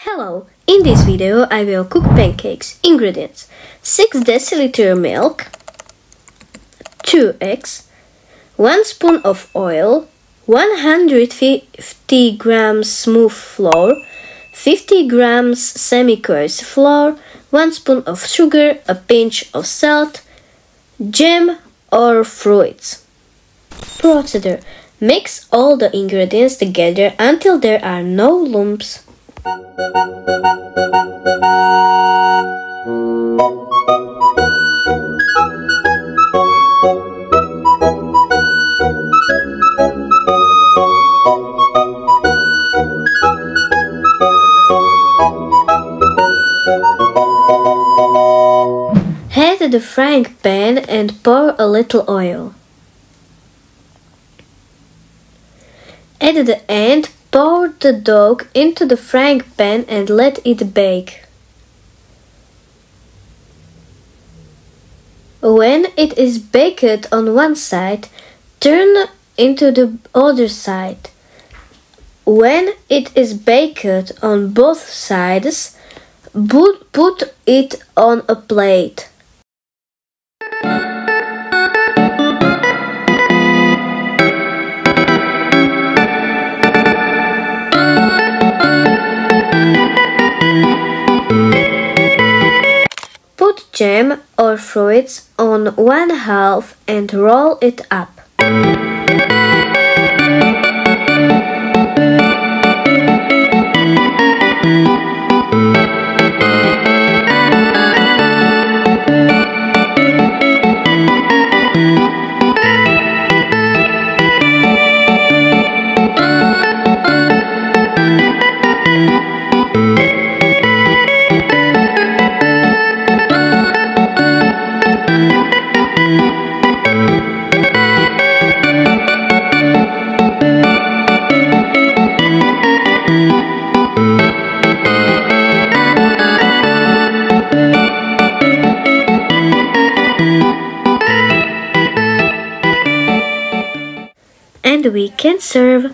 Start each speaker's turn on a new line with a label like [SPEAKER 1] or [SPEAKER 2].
[SPEAKER 1] Hello, in this video I will cook pancakes. Ingredients: 6 deciliter milk, 2 eggs, 1 spoon of oil, 150 grams smooth flour, 50 grams semi-coarse flour, 1 spoon of sugar, a pinch of salt, jam or fruits. Procedure: mix all the ingredients together until there are no lumps. Heat the frying pan and pour a little oil. At the end, pour the dough into the frying pan and let it bake. When it is baked on one side, turn into the other side. When it is baked on both sides, put it on a plate. Put jam or fruits on one half and roll it up. And we can serve.